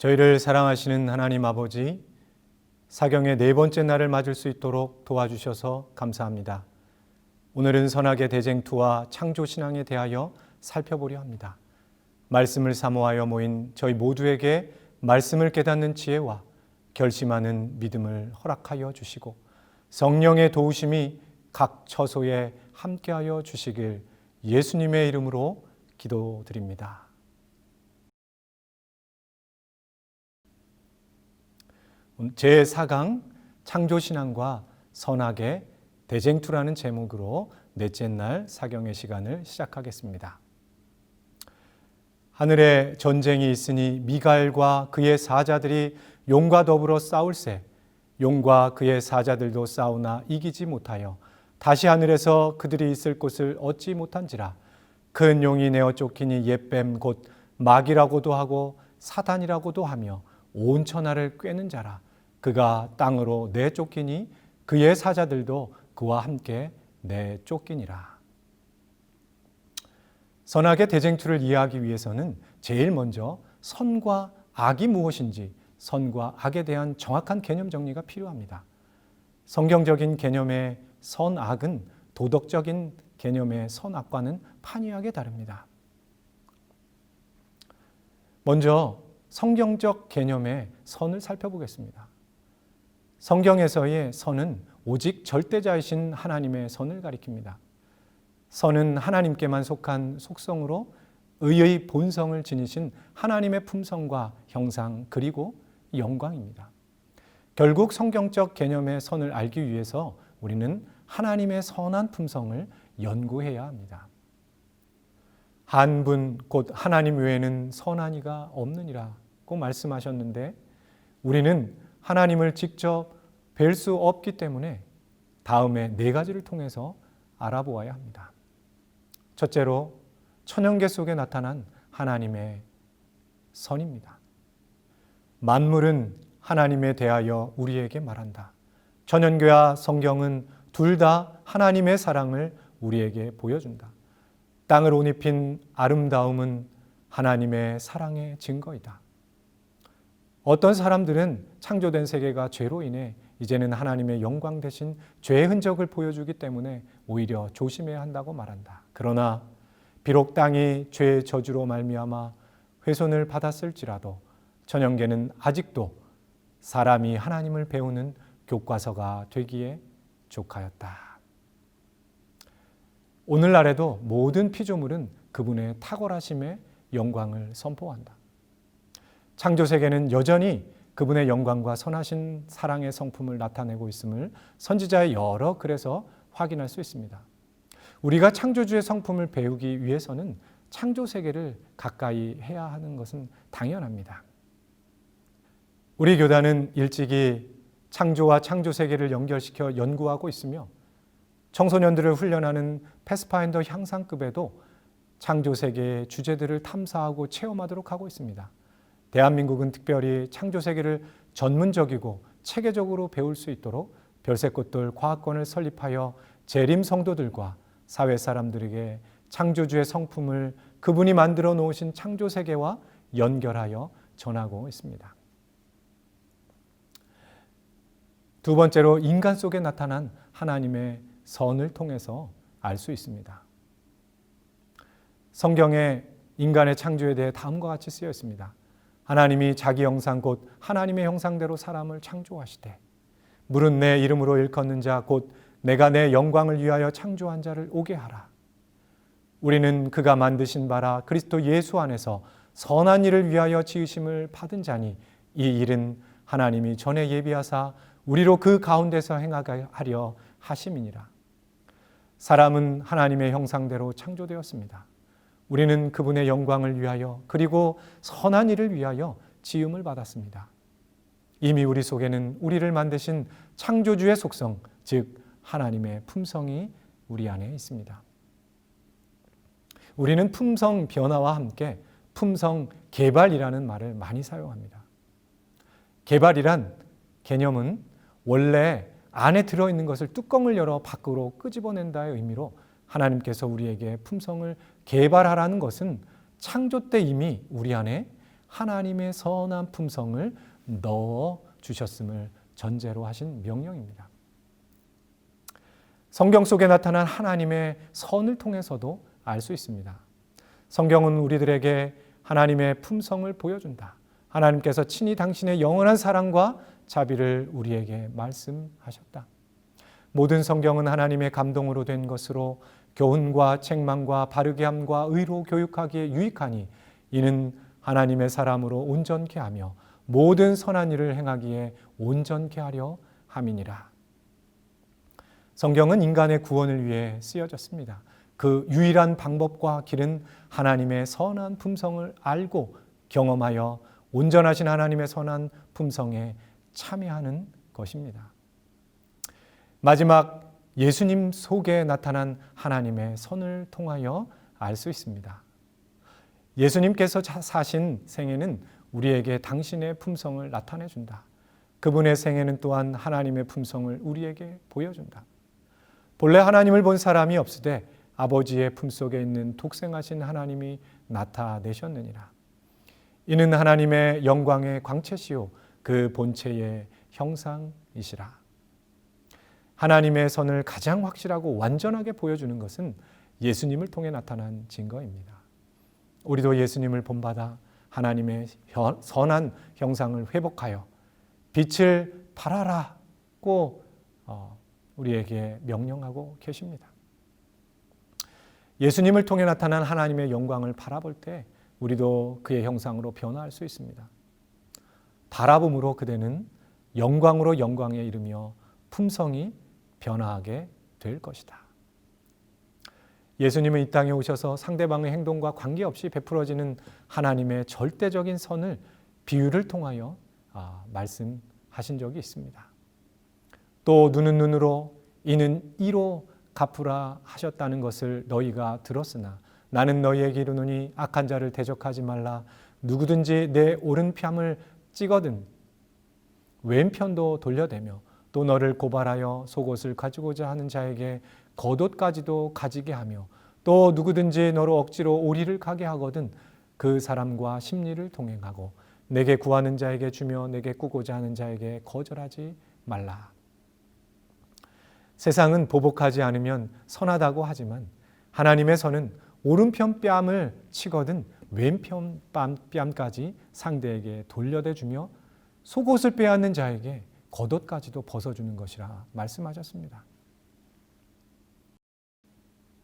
저희를 사랑하시는 하나님 아버지, 사경의 네 번째 날을 맞을 수 있도록 도와주셔서 감사합니다. 오늘은 선악의 대쟁투와 창조신앙에 대하여 살펴보려 합니다. 말씀을 사모하여 모인 저희 모두에게 말씀을 깨닫는 지혜와 결심하는 믿음을 허락하여 주시고 성령의 도우심이 각 처소에 함께하여 주시길 예수님의 이름으로 기도드립니다. 제4강 창조신앙과 선악의 대쟁투라는 제목으로 넷째 날 사경의 시간을 시작하겠습니다. 하늘에 전쟁이 있으니 미가엘과 그의 사자들이 용과 더불어 싸울세. 용과 그의 사자들도 싸우나 이기지 못하여 다시 하늘에서 그들이 있을 곳을 얻지 못한지라. 큰 용이 내어 쫓기니 옛뱀 곧 마귀라고도 하고 사단이라고도 하며 온 천하를 꿰는 자라. 그가 땅으로 내쫓기니 그의 사자들도 그와 함께 내쫓기니라. 선악의 대쟁투를 이해하기 위해서는 제일 먼저 선과 악이 무엇인지, 선과 악에 대한 정확한 개념 정리가 필요합니다. 성경적인 개념의 선악은 도덕적인 개념의 선악과는 판이하게 다릅니다. 먼저 성경적 개념의 선을 살펴보겠습니다. 성경에서의 선은 오직 절대자이신 하나님의 선을 가리킵니다. 선은 하나님께만 속한 속성으로 의의 본성을 지니신 하나님의 품성과 형상 그리고 영광입니다. 결국 성경적 개념의 선을 알기 위해서 우리는 하나님의 선한 품성을 연구해야 합니다. 한 분 곧 하나님 외에는 선한 이가 없느니라고 말씀하셨는데 우리는 하나님을 직접 뵐 수 없기 때문에 다음에 4가지를 통해서 알아보아야 합니다. 첫째로 천연계 속에 나타난 하나님의 선입니다. 만물은 하나님에 대하여 우리에게 말한다. 천연계와 성경은 둘 다 하나님의 사랑을 우리에게 보여준다. 땅을 옷 입힌 아름다움은 하나님의 사랑의 증거이다. 어떤 사람들은 창조된 세계가 죄로 인해 이제는 하나님의 영광 대신 죄의 흔적을 보여주기 때문에 오히려 조심해야 한다고 말한다. 그러나 비록 땅이 죄의 저주로 말미암아 훼손을 받았을지라도 천연계는 아직도 사람이 하나님을 배우는 교과서가 되기에 족하였다. 오늘날에도 모든 피조물은 그분의 탁월하심의 영광을 선포한다. 창조세계는 여전히 그분의 영광과 선하신 사랑의 성품을 나타내고 있음을 선지자의 여러 글에서 확인할 수 있습니다. 우리가 창조주의 성품을 배우기 위해서는 창조세계를 가까이 해야 하는 것은 당연합니다. 우리 교단은 일찍이 창조와 창조세계를 연결시켜 연구하고 있으며 청소년들을 훈련하는 패스파인더 향상급에도 창조세계의 주제들을 탐사하고 체험하도록 하고 있습니다. 대한민국은 특별히 창조세계를 전문적이고 체계적으로 배울 수 있도록 별새꽃들 과학관을 설립하여 재림 성도들과 사회 사람들에게 창조주의 성품을 그분이 만들어 놓으신 창조세계와 연결하여 전하고 있습니다. 두 번째로 인간 속에 나타난 하나님의 선을 통해서 알 수 있습니다. 성경에 인간의 창조에 대해 다음과 같이 쓰여 있습니다. 하나님이 자기 형상 곧 하나님의 형상대로 사람을 창조하시되 물은 내 이름으로 일컫는 자 곧 내가 내 영광을 위하여 창조한 자를 오게 하라. 우리는 그가 만드신 바라 그리스도 예수 안에서 선한 일을 위하여 지으심을 받은 자니 이 일은 하나님이 전에 예비하사 우리로 그 가운데서 행하게 하려 하심이니라. 사람은 하나님의 형상대로 창조되었습니다. 우리는 그분의 영광을 위하여 그리고 선한 일을 위하여 지음을 받았습니다. 이미 우리 속에는 우리를 만드신 창조주의 속성, 즉 하나님의 품성이 우리 안에 있습니다. 우리는 품성 변화와 함께 품성 개발이라는 말을 많이 사용합니다. 개발이란 개념은 원래 안에 들어있는 것을 뚜껑을 열어 밖으로 끄집어낸다의 의미로 하나님께서 우리에게 품성을 개발하라는 것은 창조 때 이미 우리 안에 하나님의 선한 품성을 넣어 주셨음을 전제로 하신 명령입니다. 성경 속에 나타난 하나님의 선을 통해서도 알 수 있습니다. 성경은 우리들에게 하나님의 품성을 보여준다. 하나님께서 친히 당신의 영원한 사랑과 자비를 우리에게 말씀하셨다. 모든 성경은 하나님의 감동으로 된 것으로 교훈과 책망과 바르게 함과 의로 교육하기에 유익하니 이는 하나님의 사람으로 온전케 하며 모든 선한 일을 행하기에 온전케 하려 함이니라. 성경은 인간의 구원을 위해 쓰여졌습니다. 그 유일한 방법과 길은 하나님의 선한 품성을 알고 경험하여 온전하신 하나님의 선한 품성에 참여하는 것입니다. 마지막 예수님 속에 나타난 하나님의 선을 통하여 알 수 있습니다. 예수님께서 사신 생애는 우리에게 당신의 품성을 나타내 준다. 그분의 생애는 또한 하나님의 품성을 우리에게 보여준다. 본래 하나님을 본 사람이 없으되 아버지의 품속에 있는 독생하신 하나님이 나타내셨느니라. 이는 하나님의 영광의 광채시요 그 본체의 형상이시라. 하나님의 선을 가장 확실하고 완전하게 보여주는 것은 예수님을 통해 나타난 증거입니다. 우리도 예수님을 본받아 하나님의 선한 형상을 회복하여 빛을 발하라고 우리에게 명령하고 계십니다. 예수님을 통해 나타난 하나님의 영광을 바라볼 때 우리도 그의 형상으로 변화할 수 있습니다. 바라봄으로 그대는 영광으로 영광에 이르며 품성이 변화하게 될 것이다. 예수님은 이 땅에 오셔서 상대방의 행동과 관계없이 베풀어지는 하나님의 절대적인 선을 비유를 통하여 말씀하신 적이 있습니다. 또 눈은 눈으로 이는 이로 갚으라 하셨다는 것을 너희가 들었으나 나는 너희에게 이르노니 악한 자를 대적하지 말라. 누구든지 내 오른편을 찍어든 왼편도 돌려대며 또 너를 고발하여 속옷을 가지고자 하는 자에게 겉옷까지도 가지게 하며 또 누구든지 너로 억지로 오리를 가게 하거든 그 사람과 심리를 동행하고 내게 구하는 자에게 주며 내게 꾸고자 하는 자에게 거절하지 말라. 세상은 보복하지 않으면 선하다고 하지만 하나님의 선은 오른편 뺨을 치거든 왼편 뺨까지 상대에게 돌려대 주며 속옷을 빼앗는 자에게 겉옷까지도 벗어주는 것이라 말씀하셨습니다.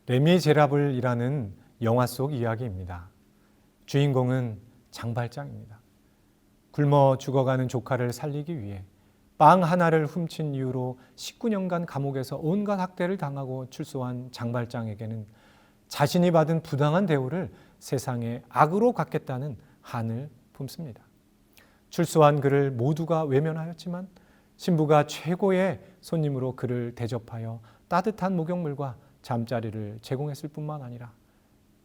레미제라블이라는 영화 속 이야기입니다. 주인공은 장발장입니다. 굶어 죽어가는 조카를 살리기 위해 빵 하나를 훔친 이유로 19년간 감옥에서 온갖 학대를 당하고 출소한 장발장에게는 자신이 받은 부당한 대우를 세상에 악으로 갚겠다는 한을 품습니다. 출소한 그를 모두가 외면하였지만 신부가 최고의 손님으로 그를 대접하여 따뜻한 목욕물과 잠자리를 제공했을 뿐만 아니라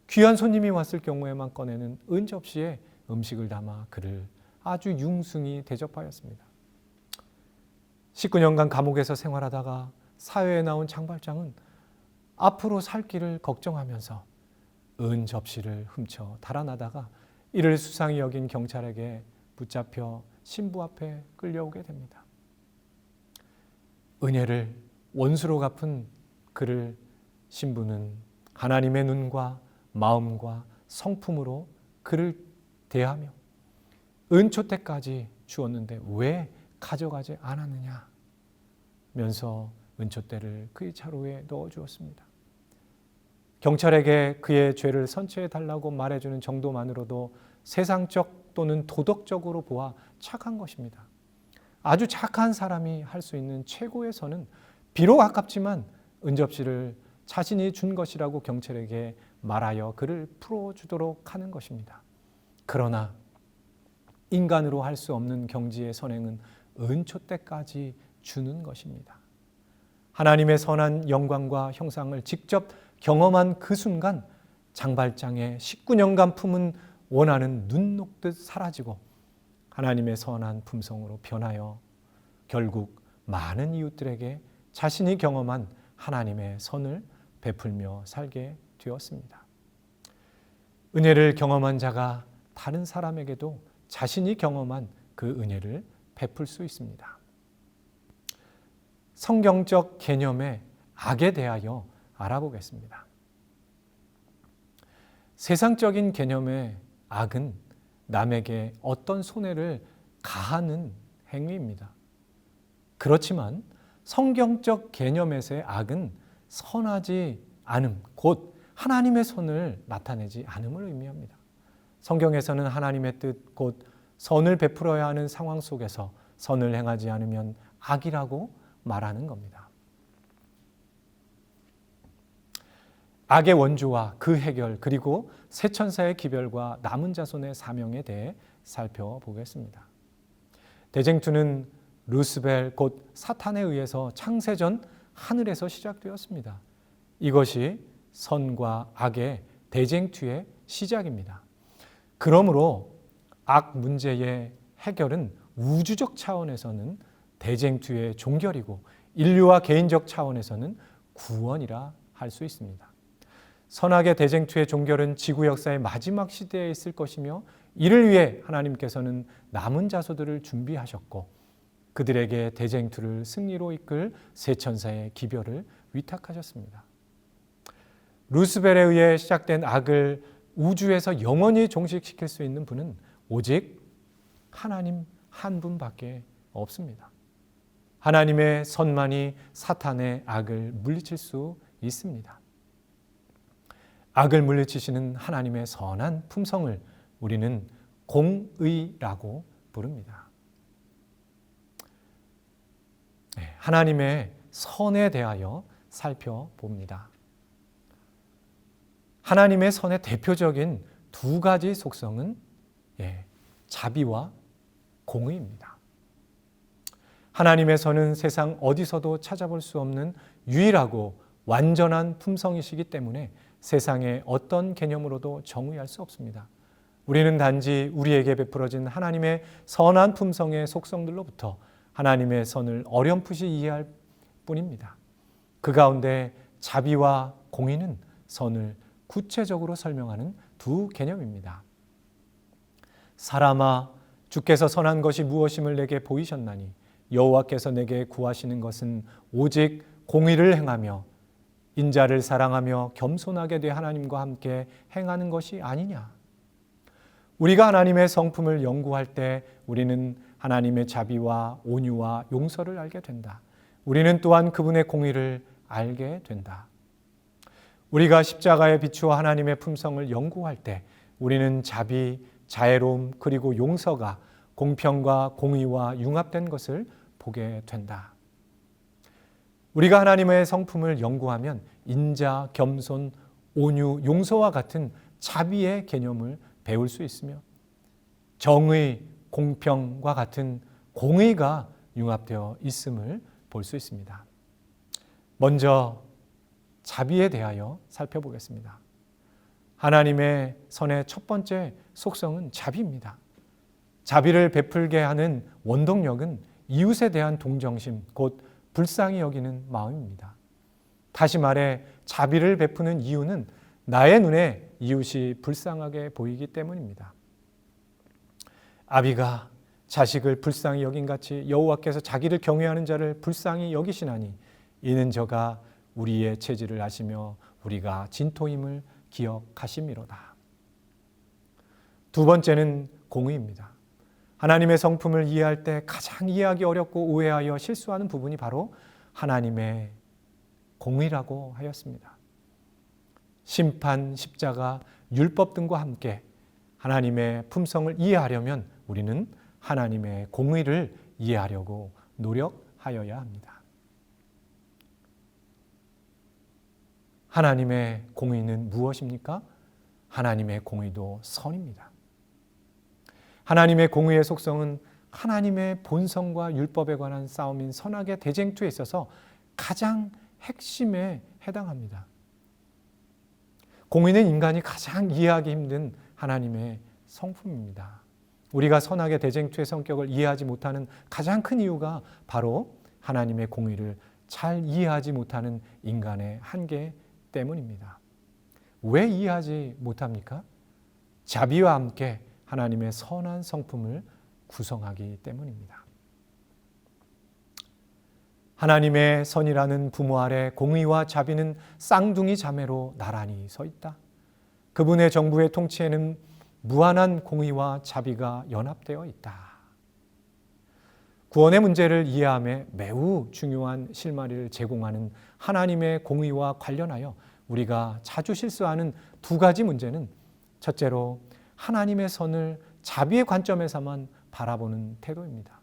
귀한 손님이 왔을 경우에만 꺼내는 은접시에 음식을 담아 그를 아주 융숭히 대접하였습니다. 19년간 감옥에서 생활하다가 사회에 나온 장발장은 앞으로 살 길을 걱정하면서 은접시를 훔쳐 달아나다가 이를 수상히 여긴 경찰에게 붙잡혀 신부 앞에 끌려오게 됩니다. 은혜를 원수로 갚은 그를 신부는 하나님의 눈과 마음과 성품으로 그를 대하며 은초대까지 주었는데 왜 가져가지 않았느냐 면서 은초대를 그의 차로에 넣어주었습니다. 경찰에게 그의 죄를 선처해 달라고 말해주는 정도만으로도 세상적 또는 도덕적으로 보아 착한 것입니다. 아주 착한 사람이 할 수 있는 최고의 선은 비록 아깝지만 은접시를 자신이 준 것이라고 경찰에게 말하여 그를 풀어주도록 하는 것입니다. 그러나 인간으로 할 수 없는 경지의 선행은 은초대까지 주는 것입니다. 하나님의 선한 영광과 형상을 직접 경험한 그 순간 장발장의 19년간 품은 원하는 눈 녹듯 사라지고 하나님의 선한 품성으로 변하여 결국 많은 이웃들에게 자신이 경험한 하나님의 선을 베풀며 살게 되었습니다. 은혜를 경험한 자가 다른 사람에게도 자신이 경험한 그 은혜를 베풀 수 있습니다. 성경적 개념의 악에 대하여 알아보겠습니다. 세상적인 개념의 악은 남에게 어떤 손해를 가하는 행위입니다. 그렇지만 성경적 개념에서의 악은 선하지 않음, 곧 하나님의 선을 나타내지 않음을 의미합니다. 성경에서는 하나님의 뜻, 곧 선을 베풀어야 하는 상황 속에서 선을 행하지 않으면 악이라고 말하는 겁니다. 악의 원조와 그 해결, 그리고 새 천사의 기별과 남은 자손의 사명에 대해 살펴보겠습니다. 대쟁투는 루스벨 곧 사탄에 의해서 창세전 하늘에서 시작되었습니다. 이것이 선과 악의 대쟁투의 시작입니다. 그러므로 악 문제의 해결은 우주적 차원에서는 대쟁투의 종결이고 인류와 개인적 차원에서는 구원이라 할 수 있습니다. 선악의 대쟁투의 종결은 지구 역사의 마지막 시대에 있을 것이며 이를 위해 하나님께서는 남은 자손들을 준비하셨고 그들에게 대쟁투를 승리로 이끌 세 천사의 기별을 위탁하셨습니다. 루스벨에 의해 시작된 악을 우주에서 영원히 종식시킬 수 있는 분은 오직 하나님 한 분밖에 없습니다. 하나님의 선만이 사탄의 악을 물리칠 수 있습니다. 악을 물리치시는 하나님의 선한 품성을 우리는 공의라고 부릅니다. 하나님의 선에 대하여 살펴봅니다. 하나님의 선의 대표적인 두 가지 속성은 자비와 공의입니다. 하나님의 선은 세상 어디서도 찾아볼 수 없는 유일하고 완전한 품성이시기 때문에 세상의 어떤 개념으로도 정의할 수 없습니다. 우리는 단지 우리에게 베풀어진 하나님의 선한 품성의 속성들로부터 하나님의 선을 어렴풋이 이해할 뿐입니다. 그 가운데 자비와 공의는 선을 구체적으로 설명하는 두 개념입니다. 사람아, 주께서 선한 것이 무엇임을 내게 보이셨나니 여호와께서 내게 구하시는 것은 오직 공의를 행하며 인자를 사랑하며 겸손하게 돼 하나님과 함께 행하는 것이 아니냐. 우리가 하나님의 성품을 연구할 때 우리는 하나님의 자비와 온유와 용서를 알게 된다. 우리는 또한 그분의 공의를 알게 된다. 우리가 십자가에 비추어 하나님의 품성을 연구할 때 우리는 자비, 자애로움 그리고 용서가 공평과 공의와 융합된 것을 보게 된다. 우리가 하나님의 성품을 연구하면 인자, 겸손, 온유, 용서와 같은 자비의 개념을 배울 수 있으며 정의, 공평과 같은 공의가 융합되어 있음을 볼 수 있습니다. 먼저 자비에 대하여 살펴보겠습니다. 하나님의 선의 첫 번째 속성은 자비입니다. 자비를 베풀게 하는 원동력은 이웃에 대한 동정심, 곧 불쌍히 여기는 마음입니다. 다시 말해 자비를 베푸는 이유는 나의 눈에 이웃이 불쌍하게 보이기 때문입니다. 아비가 자식을 불쌍히 여긴같이 여호와께서 자기를 경외하는 자를 불쌍히 여기시나니 이는 저가 우리의 체질을 아시며 우리가 진토임을 기억하심이로다. 두 번째는 공의입니다. 하나님의 성품을 이해할 때 가장 이해하기 어렵고 오해하여 실수하는 부분이 바로 하나님의 공의라고 하였습니다. 심판, 십자가, 율법 등과 함께 하나님의 품성을 이해하려면 우리는 하나님의 공의를 이해하려고 노력하여야 합니다. 하나님의 공의는 무엇입니까? 하나님의 공의도 선입니다. 하나님의 공의의 속성은 하나님의 본성과 율법에 관한 싸움인 선악의 대쟁투에 있어서 가장 핵심에 해당합니다. 공의는 인간이 가장 이해하기 힘든 하나님의 성품입니다. 우리가 선악의 대쟁투의 성격을 이해하지 못하는 가장 큰 이유가 바로 하나님의 공의를 잘 이해하지 못하는 인간의 한계 때문입니다. 왜 이해하지 못합니까? 자비와 함께 하나님의 선한 성품을 구성하기 때문입니다. 하나님의 선이라는 부모 아래 공의와 자비는 쌍둥이 자매로 나란히 서 있다. 그분의 정부의 통치에는 무한한 공의와 자비가 연합되어 있다. 구원의 문제를 이해함에 매우 중요한 실마리를 제공하는 하나님의 공의와 관련하여 우리가 자주 실수하는 두 가지 문제는 첫째로 하나님의 선을 자비의 관점에서만 바라보는 태도입니다.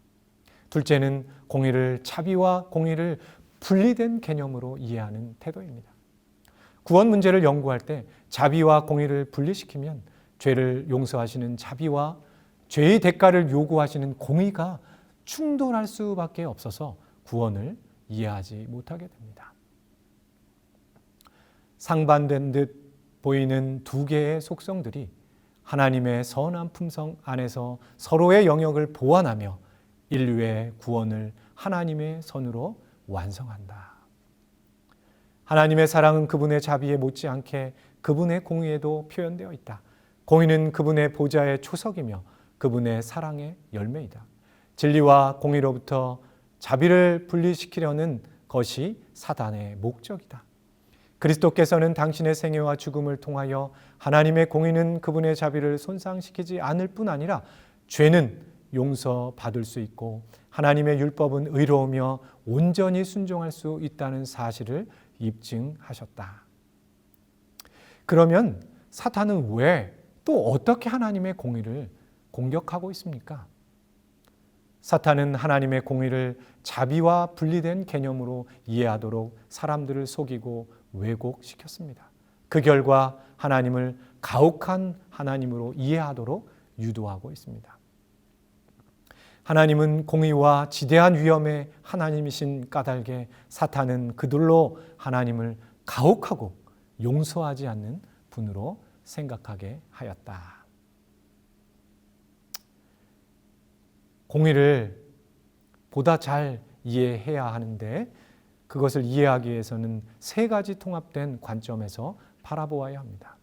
둘째는 공의를 자비와 공의를 분리된 개념으로 이해하는 태도입니다. 구원 문제를 연구할 때 자비와 공의를 분리시키면 죄를 용서하시는 자비와 죄의 대가를 요구하시는 공의가 충돌할 수밖에 없어서 구원을 이해하지 못하게 됩니다. 상반된 듯 보이는 두 개의 속성들이 하나님의 선한 품성 안에서 서로의 영역을 보완하며 인류의 구원을 하나님의 선으로 완성한다. 하나님의 사랑은 그분의 자비에 못지않게 그분의 공의에도 표현되어 있다. 공의는 그분의 보좌의 초석이며 그분의 사랑의 열매이다. 진리와 공의로부터 자비를 분리시키려는 것이 사단의 목적이다. 그리스도께서는 당신의 생애와 죽음을 통하여 하나님의 공의는 그분의 자비를 손상시키지 않을 뿐 아니라 죄는 용서받을 수 있고 하나님의 율법은 의로우며 온전히 순종할 수 있다는 사실을 입증하셨다. 그러면 사탄은 왜 또 어떻게 하나님의 공의를 공격하고 있습니까? 사탄은 하나님의 공의를 자비와 분리된 개념으로 이해하도록 사람들을 속이고 왜곡시켰습니다. 그 결과 하나님을 가혹한 하나님으로 이해하도록 유도하고 있습니다. 하나님은 공의와 지대한 위엄의 하나님이신 까닭에 사탄은 그들로 하나님을 가혹하고 용서하지 않는 분으로 생각하게 하였다. 공의를 보다 잘 이해해야 하는데 그것을 이해하기 위해서는 세 가지 통합된 관점에서 바라보아야 합니다.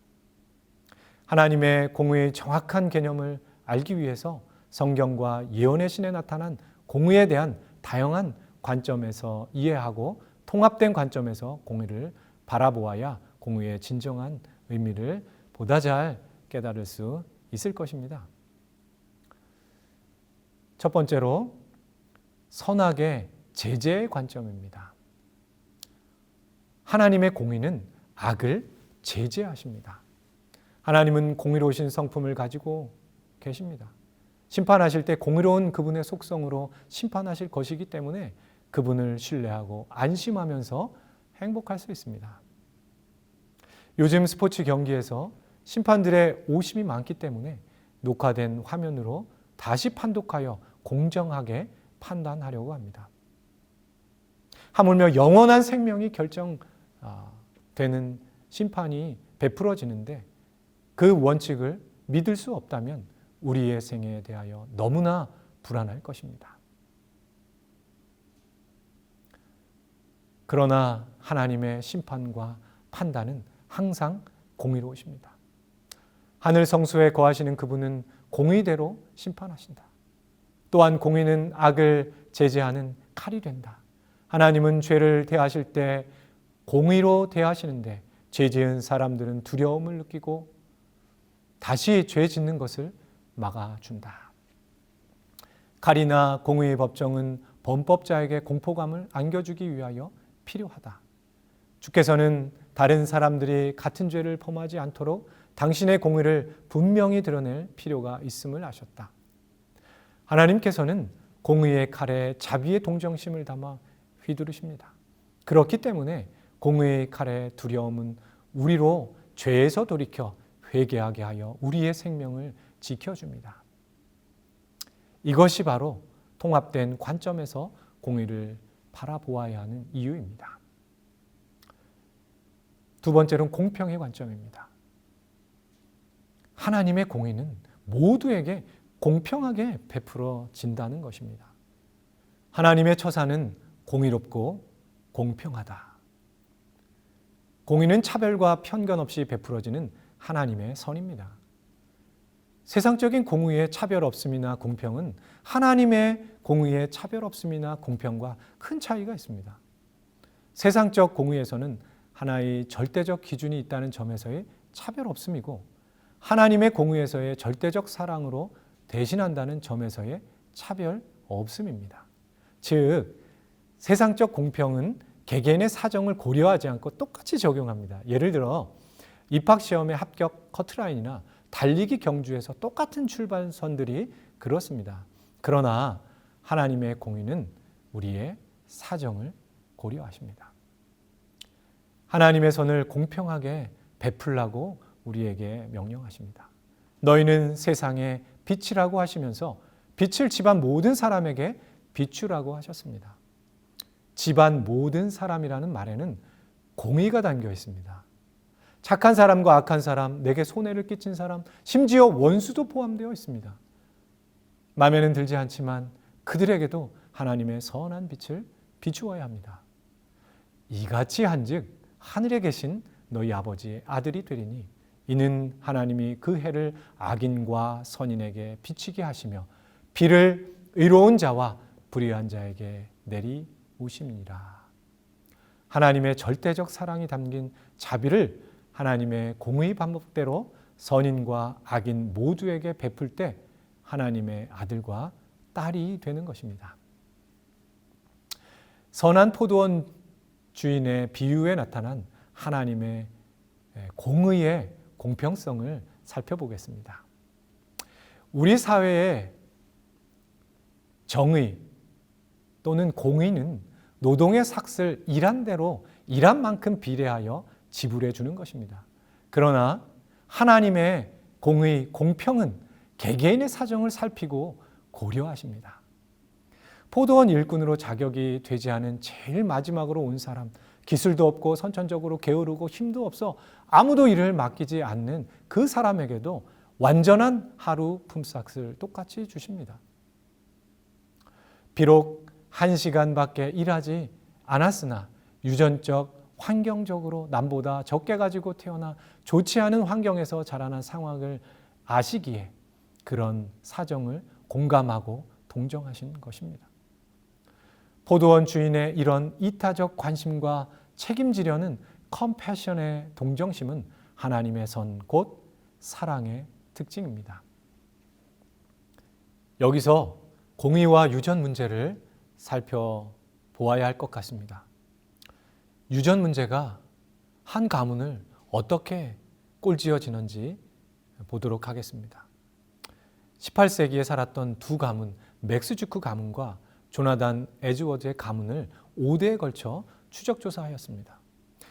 하나님의 공의의 정확한 개념을 알기 위해서 성경과 예언의 신에 나타난 공의에 대한 다양한 관점에서 이해하고 통합된 관점에서 공의를 바라보아야 공의의 진정한 의미를 보다 잘 깨달을 수 있을 것입니다. 첫 번째로 선악의 제재의 관점입니다. 하나님의 공의는 악을 제재하십니다. 하나님은 공의로우신 성품을 가지고 계십니다. 심판하실 때 공의로운 그분의 속성으로 심판하실 것이기 때문에 그분을 신뢰하고 안심하면서 행복할 수 있습니다. 요즘 스포츠 경기에서 심판들의 오심이 많기 때문에 녹화된 화면으로 다시 판독하여 공정하게 판단하려고 합니다. 하물며 영원한 생명이 결정되는 심판이 베풀어지는데 그 원칙을 믿을 수 없다면 우리의 생애에 대하여 너무나 불안할 것입니다. 그러나 하나님의 심판과 판단은 항상 공의로우십니다. 하늘 성수에 거하시는 그분은 공의대로 심판하신다. 또한 공의는 악을 제재하는 칼이 된다. 하나님은 죄를 대하실 때 공의로 대하시는데 죄 지은 사람들은 두려움을 느끼고 다시 죄 짓는 것을 막아준다. 칼이나 공의의 법정은 범법자에게 공포감을 안겨주기 위하여 필요하다. 주께서는 다른 사람들이 같은 죄를 범하지 않도록 당신의 공의를 분명히 드러낼 필요가 있음을 아셨다. 하나님께서는 공의의 칼에 자비의 동정심을 담아 휘두르십니다. 그렇기 때문에 공의의 칼의 두려움은 우리로 죄에서 돌이켜 회개하게 하여 우리의 생명을 지켜줍니다. 이것이 바로 통합된 관점에서 공의를 바라보아야 하는 이유입니다. 두 번째로는 공평의 관점입니다. 하나님의 공의는 모두에게 공평하게 베풀어진다는 것입니다. 하나님의 처사는 공의롭고 공평하다. 공의는 차별과 편견 없이 베풀어지는 하나님의 선입니다. 세상적인 공의의 차별 없음이나 공평은 하나님의 공의의 차별 없음이나 공평과 큰 차이가 있습니다. 세상적 공의에서는 하나의 절대적 기준이 있다는 점에서의 차별 없음이고 하나님의 공의에서의 절대적 사랑으로 대신한다는 점에서의 차별 없음입니다. 즉 세상적 공평은 개개인의 사정을 고려하지 않고 똑같이 적용합니다. 예를 들어 입학시험의 합격 커트라인이나 달리기 경주에서 똑같은 출발선들이 그렇습니다. 그러나 하나님의 공의는 우리의 사정을 고려하십니다. 하나님의 선을 공평하게 베풀라고 우리에게 명령하십니다. 너희는 세상의 빛이라고 하시면서 빛을 집안 모든 사람에게 비추라고 하셨습니다. 집안 모든 사람이라는 말에는 공의가 담겨 있습니다. 착한 사람과 악한 사람, 내게 손해를 끼친 사람, 심지어 원수도 포함되어 있습니다. 마음에는 들지 않지만 그들에게도 하나님의 선한 빛을 비추어야 합니다. 이같이 한즉 하늘에 계신 너희 아버지의 아들이 되리니 이는 하나님이 그 해를 악인과 선인에게 비치게 하시며 비를 의로운 자와 불의한 자에게 내리우심이니라. 하나님의 절대적 사랑이 담긴 자비를 하나님의 공의 방법대로 선인과 악인 모두에게 베풀 때 하나님의 아들과 딸이 되는 것입니다. 선한 포도원 주인의 비유에 나타난 하나님의 공의의 공평성을 살펴보겠습니다. 우리 사회의 정의 또는 공의는 노동의 삭슬 일한 대로 일한 만큼 비례하여 지불해 주는 것입니다. 그러나 하나님의 공의, 공평은 개개인의 사정을 살피고 고려하십니다. 포도원 일꾼으로 자격이 되지 않은 제일 마지막으로 온 사람, 기술도 없고 선천적으로 게으르고 힘도 없어 아무도 일을 맡기지 않는 그 사람에게도 완전한 하루 품삯을 똑같이 주십니다. 비록 1시간밖에 일하지 않았으나 유전적, 환경적으로 남보다 적게 가지고 태어나 좋지 않은 환경에서 자라난 상황을 아시기에 그런 사정을 공감하고 동정하신 것입니다. 포도원 주인의 이런 이타적 관심과 책임지려는 컴패션의 동정심은 하나님의 선, 곧 사랑의 특징입니다. 여기서 공의와 유전 문제를 살펴보아야 할 것 같습니다. 유전 문제가 한 가문을 어떻게 꼴지어지는지 보도록 하겠습니다. 18세기에 살았던 두 가문, 맥스주크 가문과 조나단 에즈워드의 가문을 5대에 걸쳐 추적 조사하였습니다.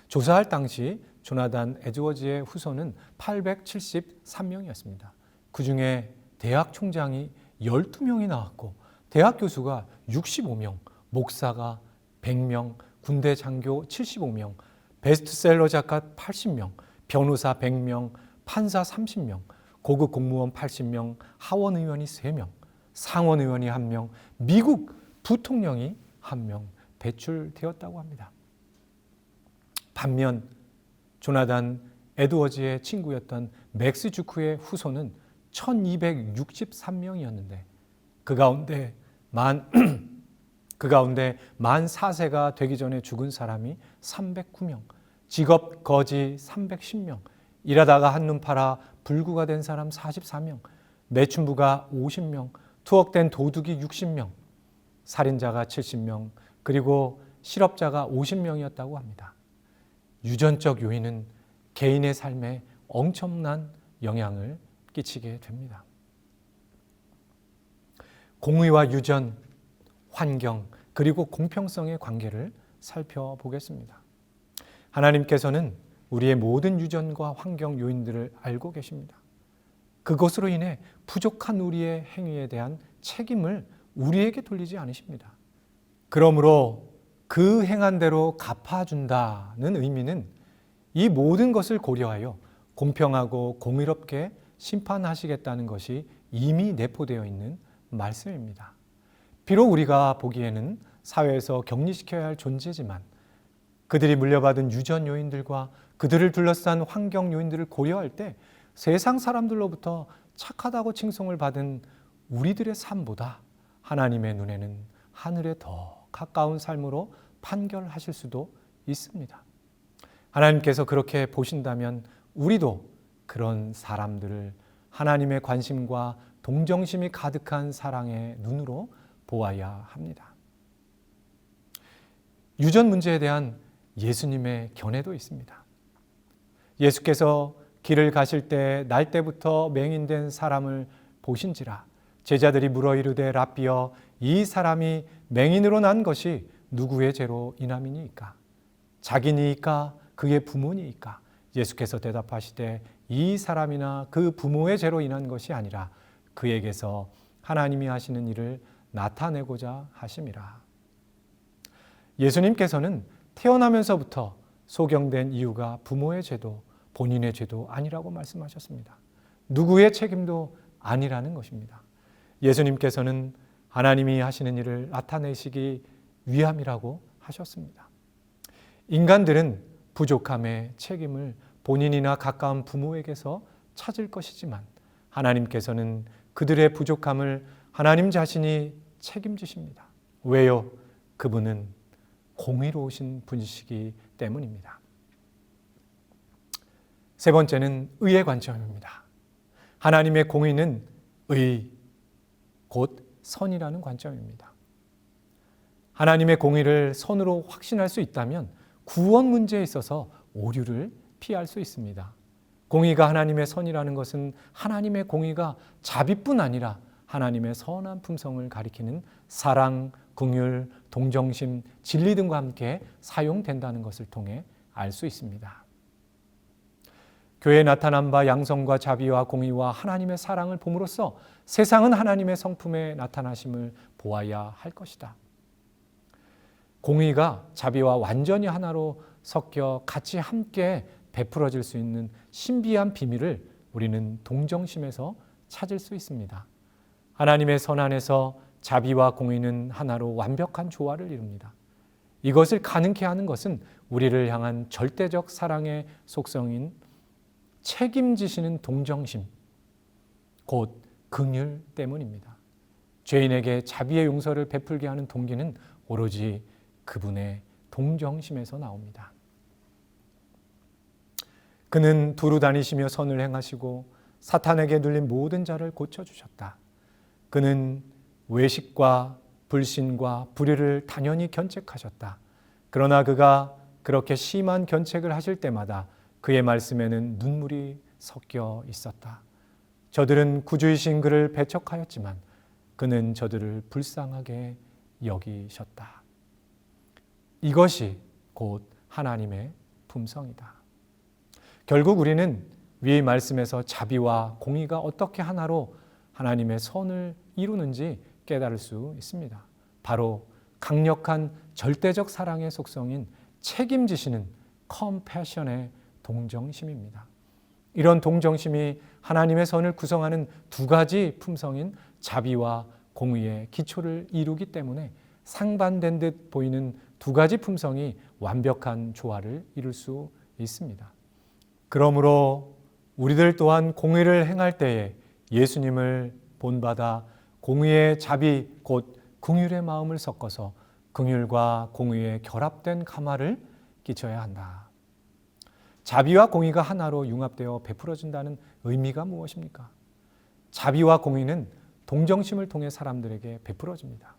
조사할 당시 조나단 에즈워드의 후손은 873명이었습니다. 그 중에 대학 총장이 12명이 나왔고 대학 교수가 65명, 목사가 100명, 군대 장교 75명, 베스트셀러 작가 80명, 변호사 100명, 판사 30명, 고급 공무원 80명, 하원 의원이 3명, 상원 의원이 1명, 미국 부통령이 1명 배출되었다고 합니다. 반면 조나단 에드워즈의 친구였던 맥스 주크의 후손은 1263명이었는데 그 가운데 만 4세가 되기 전에 죽은 사람이 309명, 직업 거지 310명, 일하다가 한눈 팔아 불구가 된 사람 44명, 매춘부가 50명, 투옥된 도둑이 60명, 살인자가 70명, 그리고 실업자가 50명이었다고 합니다. 유전적 요인은 개인의 삶에 엄청난 영향을 끼치게 됩니다. 공의와 유전, 환경, 그리고 공평성의 관계를 살펴보겠습니다. 하나님께서는 우리의 모든 유전과 환경 요인들을 알고 계십니다. 그것으로 인해 부족한 우리의 행위에 대한 책임을 우리에게 돌리지 않으십니다. 그러므로 그 행한 대로 갚아준다는 의미는 이 모든 것을 고려하여 공평하고 공의롭게 심판하시겠다는 것이 이미 내포되어 있는 말씀입니다. 비록 우리가 보기에는 사회에서 격리시켜야 할 존재지만 그들이 물려받은 유전 요인들과 그들을 둘러싼 환경 요인들을 고려할 때 세상 사람들로부터 착하다고 칭송을 받은 우리들의 삶보다 하나님의 눈에는 하늘에 더 가까운 삶으로 판결하실 수도 있습니다. 하나님께서 그렇게 보신다면 우리도 그런 사람들을 하나님의 관심과 동정심이 가득한 사랑의 눈으로 보아야 합니다. 유전 문제에 대한 예수님의 견해도 있습니다. 예수께서 길을 가실 때 날 때부터 맹인된 사람을 보신지라 제자들이 물어 이르되 랍비여 이 사람이 맹인으로 난 것이 누구의 죄로 인함이니이까? 자기니이까 그의 부모니이까? 예수께서 대답하시되 이 사람이나 그 부모의 죄로 인한 것이 아니라 그에게서 하나님이 하시는 일을 나타내고자 하심이라. 예수님께서는 태어나면서부터 소경된 이유가 부모의 죄도 본인의 죄도 아니라고 말씀하셨습니다. 누구의 책임도 아니라는 것입니다. 예수님께서는 하나님이 하시는 일을 나타내시기 위함이라고 하셨습니다. 인간들은 부족함의 책임을 본인이나 가까운 부모에게서 찾을 것이지만 하나님께서는 그들의 부족함을 하나님 자신이 책임지십니다. 왜요? 그분은 공의로우신 분이시기 때문입니다. 세 번째는 의의 관점입니다. 하나님의 공의는 의, 곧 선이라는 관점입니다. 하나님의 공의를 선으로 확신할 수 있다면 구원 문제에 있어서 오류를 피할 수 있습니다. 공의가 하나님의 선이라는 것은 하나님의 공의가 자비뿐 아니라 하나님의 선한 품성을 가리키는 사랑, 긍휼, 동정심, 진리 등과 함께 사용된다는 것을 통해 알 수 있습니다. 교회에 나타난 바 양성과 자비와 공의와 하나님의 사랑을 봄으로써 세상은 하나님의 성품의 나타나심을 보아야 할 것이다. 공의가 자비와 완전히 하나로 섞여 같이 함께 베풀어질 수 있는 신비한 비밀을 우리는 동정심에서 찾을 수 있습니다. 하나님의 선 안에서 자비와 공의는 하나로 완벽한 조화를 이룹니다. 이것을 가능케 하는 것은 우리를 향한 절대적 사랑의 속성인 책임지시는 동정심, 곧 긍휼 때문입니다. 죄인에게 자비의 용서를 베풀게 하는 동기는 오로지 그분의 동정심에서 나옵니다. 그는 두루 다니시며 선을 행하시고 사탄에게 눌린 모든 자를 고쳐주셨다. 그는 외식과 불신과 불의를 단연히 견책하셨다. 그러나 그가 그렇게 심한 견책을 하실 때마다 그의 말씀에는 눈물이 섞여 있었다. 저들은 구주이신 그를 배척하였지만 그는 저들을 불쌍하게 여기셨다. 이것이 곧 하나님의 품성이다. 결국 우리는 위의 말씀에서 자비와 공의가 어떻게 하나로 하나님의 선을 이루는지 깨달을 수 있습니다. 바로 강력한 절대적 사랑의 속성인 책임지시는 컴패션의 동정심입니다. 이런 동정심이 하나님의 선을 구성하는 두 가지 품성인 자비와 공의의 기초를 이루기 때문에 상반된 듯 보이는 두 가지 품성이 완벽한 조화를 이룰 수 있습니다. 그러므로 우리들 또한 공의를 행할 때에 예수님을 본받아 공의의 자비 곧 긍휼의 마음을 섞어서 긍휼과 공의의 결합된 감화를 끼쳐야 한다. 자비와 공의가 하나로 융합되어 베풀어진다는 의미가 무엇입니까? 자비와 공의는 동정심을 통해 사람들에게 베풀어집니다.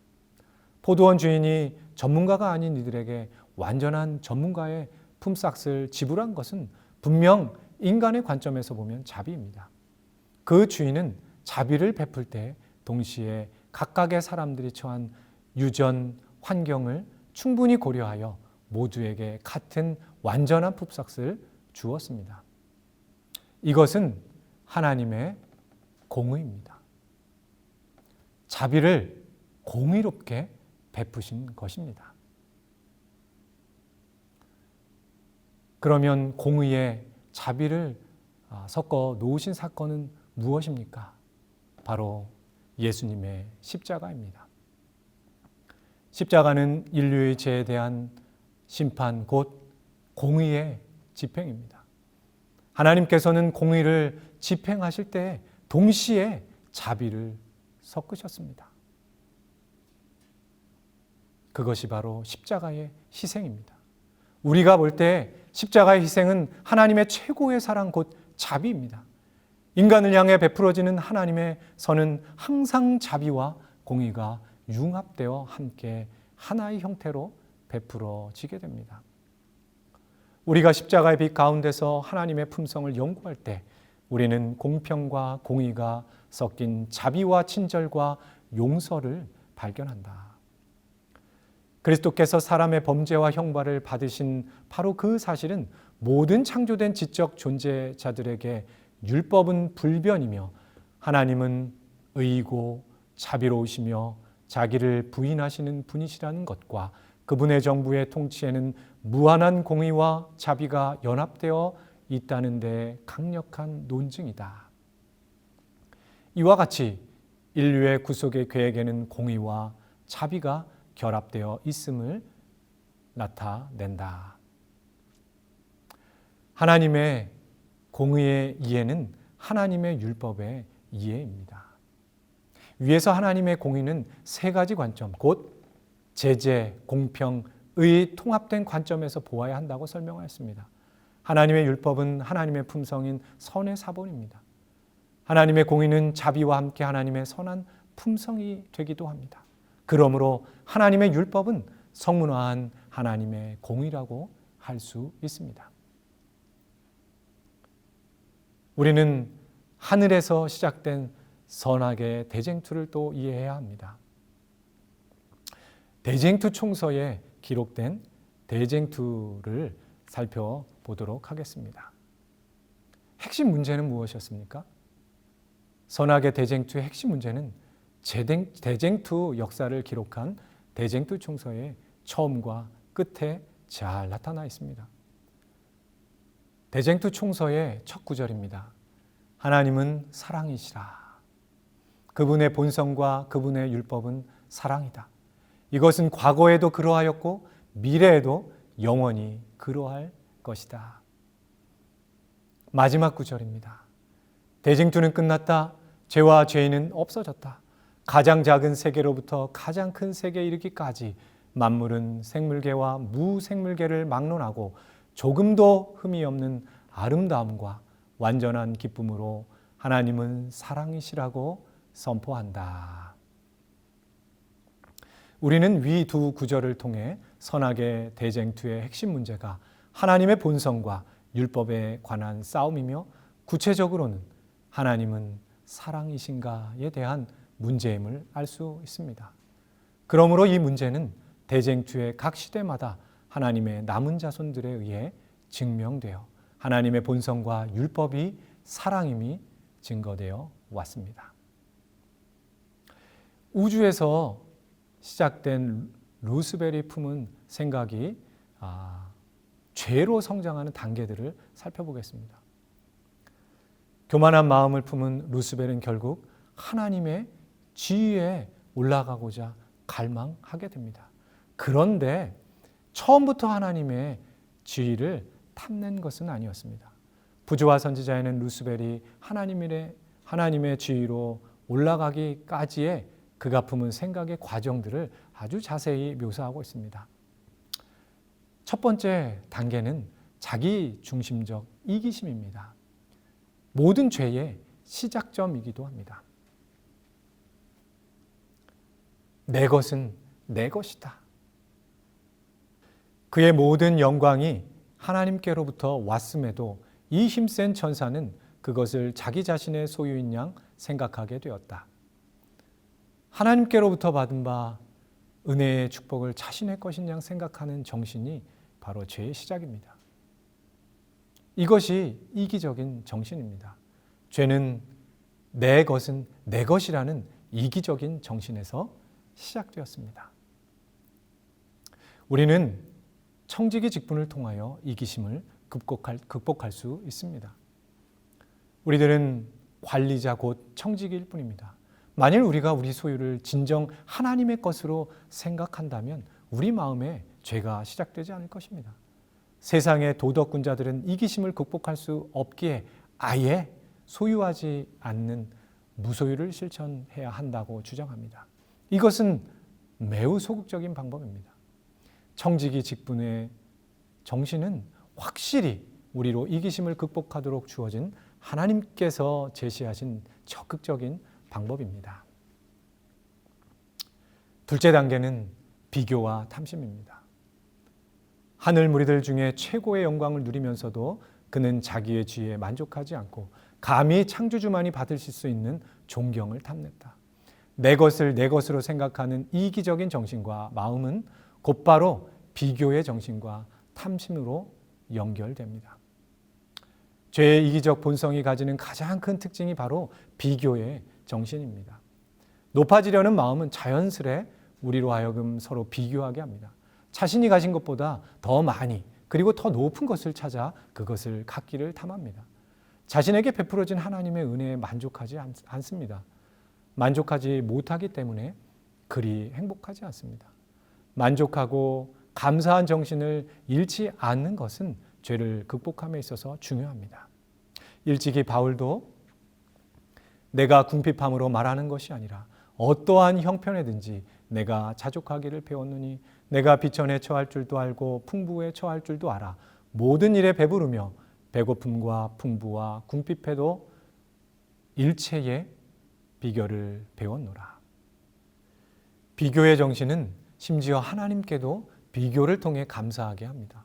포도원 주인이 전문가가 아닌 이들에게 완전한 전문가의 품삯을 지불한 것은 분명 인간의 관점에서 보면 자비입니다. 그 주인은 자비를 베풀 때 동시에 각각의 사람들이 처한 유전, 환경을 충분히 고려하여 모두에게 같은 완전한 품삯을 주었습니다. 이것은 하나님의 공의입니다. 자비를 공의롭게 베푸신 것입니다. 그러면 공의에 자비를 섞어 놓으신 사건은 무엇입니까? 바로 예수님의 십자가입니다. 십자가는 인류의 죄에 대한 심판 곧 공의의 집행입니다. 하나님께서는 공의를 집행하실 때 동시에 자비를 섞으셨습니다. 그것이 바로 십자가의 희생입니다. 우리가 볼 때 십자가의 희생은 하나님의 최고의 사랑 곧 자비입니다. 인간을 향해 베풀어지는 하나님의 선은 항상 자비와 공의가 융합되어 함께 하나의 형태로 베풀어지게 됩니다. 우리가 십자가의 빛 가운데서 하나님의 품성을 연구할 때 우리는 공평과 공의가 섞인 자비와 친절과 용서를 발견한다. 그리스도께서 사람의 범죄와 형벌을 받으신 바로 그 사실은 모든 창조된 지적 존재자들에게 율법은 불변이며 하나님은 의이고 자비로우시며 자기를 부인하시는 분이시라는 것과 그분의 정부의 통치에는 무한한 공의와 자비가 연합되어 있다는 데 강력한 논증이다. 이와 같이 인류의 구속의 계획에는 공의와 자비가 결합되어 있음을 나타낸다. 하나님의 공의의 이해는 하나님의 율법의 이해입니다. 위에서 하나님의 공의는 세 가지 관점, 곧 제재, 공평, 의 통합된 관점에서 보아야 한다고 설명하였습니다. 하나님의 율법은 하나님의 품성인 선의 사본입니다. 하나님의 공의는 자비와 함께 하나님의 선한 품성이 되기도 합니다. 그러므로 하나님의 율법은 성문화한 하나님의 공의라고 할 수 있습니다. 우리는 하늘에서 시작된 선악의 대쟁투를 또 이해해야 합니다. 대쟁투 총서에 기록된 대쟁투를 살펴보도록 하겠습니다. 핵심 문제는 무엇이었습니까? 선악의 대쟁투의 핵심 문제는 대쟁투 역사를 기록한 대쟁투 총서의 처음과 끝에 잘 나타나 있습니다. 대쟁투 총서의 첫 구절입니다. 하나님은 사랑이시라. 그분의 본성과 그분의 율법은 사랑이다. 이것은 과거에도 그러하였고 미래에도 영원히 그러할 것이다. 마지막 구절입니다. 대쟁투는 끝났다. 죄와 죄인은 없어졌다. 가장 작은 세계로부터 가장 큰 세계에 이르기까지 만물은 생물계와 무생물계를 막론하고 조금도 흠이 없는 아름다움과 완전한 기쁨으로 하나님은 사랑이시라고 선포한다. 우리는 위 두 구절을 통해 선악의 대쟁투의 핵심 문제가 하나님의 본성과 율법에 관한 싸움이며 구체적으로는 하나님은 사랑이신가에 대한 문제임을 알 수 있습니다. 그러므로 이 문제는 대쟁투의 각 시대마다 하나님의 남은 자손들에 의해 증명되어 하나님의 본성과 율법이 사랑임이 증거되어 왔습니다. 우주에서 시작된 루스벨이 품은 생각이 죄로 성장하는 단계들을 살펴보겠습니다. 교만한 마음을 품은 루스벨은 결국 하나님의 지위에 올라가고자 갈망하게 됩니다. 그런데 처음부터 하나님의 지위를 탐낸 것은 아니었습니다. 부조와 선지자에는 루스벨이 하나님의 지위로 올라가기까지의 그가 품은 생각의 과정들을 아주 자세히 묘사하고 있습니다. 첫 번째 단계는 자기 중심적 이기심입니다. 모든 죄의 시작점이기도 합니다. 내 것은 내 것이다. 그의 모든 영광이 하나님께로부터 왔음에도 이 힘센 천사는 그것을 자기 자신의 소유인 양 생각하게 되었다. 하나님께로부터 받은 바 은혜의 축복을 자신의 것인 양 생각하는 정신이 바로 죄의 시작입니다. 이것이 이기적인 정신입니다. 죄는 내 것은 내 것이라는 이기적인 정신에서 시작되었습니다. 우리는 청지기 직분을 통하여 이기심을 극복할 수 있습니다. 우리들은 관리자 곧 청지기일 뿐입니다. 만일 우리가 우리 소유를 진정 하나님의 것으로 생각한다면 우리 마음에 죄가 시작되지 않을 것입니다. 세상의 도덕군자들은 이기심을 극복할 수 없기에 아예 소유하지 않는 무소유를 실천해야 한다고 주장합니다. 이것은 매우 소극적인 방법입니다. 청지기 직분의 정신은 확실히 우리로 이기심을 극복하도록 주어진 하나님께서 제시하신 적극적인 방법입니다. 둘째 단계는 비교와 탐심입니다. 하늘 무리들 중에 최고의 영광을 누리면서도 그는 자기의 지위에 만족하지 않고 감히 창조주만이 받으실 수 있는 존경을 탐냈다. 내 것을 내 것으로 생각하는 이기적인 정신과 마음은 곧바로 비교의 정신과 탐심으로 연결됩니다. 죄의 이기적 본성이 가지는 가장 큰 특징이 바로 비교의 정신입니다. 높아지려는 마음은 자연스레 우리로 하여금 서로 비교하게 합니다. 자신이 가진 것보다 더 많이 그리고 더 높은 것을 찾아 그것을 갖기를 탐합니다. 자신에게 베풀어진 하나님의 은혜에 만족하지 않습니다. 만족하지 못하기 때문에 그리 행복하지 않습니다. 만족하고 감사한 정신을 잃지 않는 것은 죄를 극복함에 있어서 중요합니다. 일찍이 바울도 내가 궁핍함으로 말하는 것이 아니라 어떠한 형편에든지 내가 자족하기를 배웠느니 내가 비천에 처할 줄도 알고 풍부에 처할 줄도 알아. 모든 일에 배부르며 배고픔과 풍부와 궁핍해도 일체의 비결을 배웠노라. 비교의 정신은 심지어 하나님께도 비교를 통해 감사하게 합니다.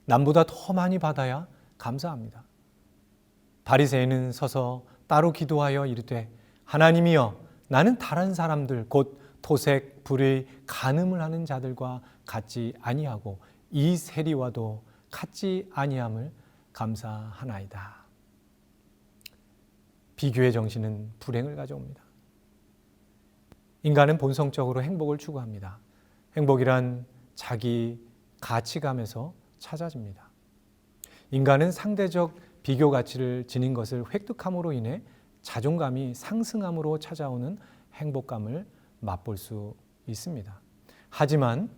남보다 더 많이 받아야 감사합니다. 바리새인은 서서 따로 기도하여 이르되 하나님이여 나는 다른 사람들 곧 토색, 불의, 간음을 하는 자들과 같지 아니하고 이 세리와도 같지 아니함을 감사하나이다. 비교의 정신은 불행을 가져옵니다. 인간은 본성적으로 행복을 추구합니다. 행복이란 자기 가치감에서 찾아집니다. 인간은 상대적 비교 가치를 지닌 것을 획득함으로 인해 자존감이 상승함으로 찾아오는 행복감을 맛볼 수 있습니다. 하지만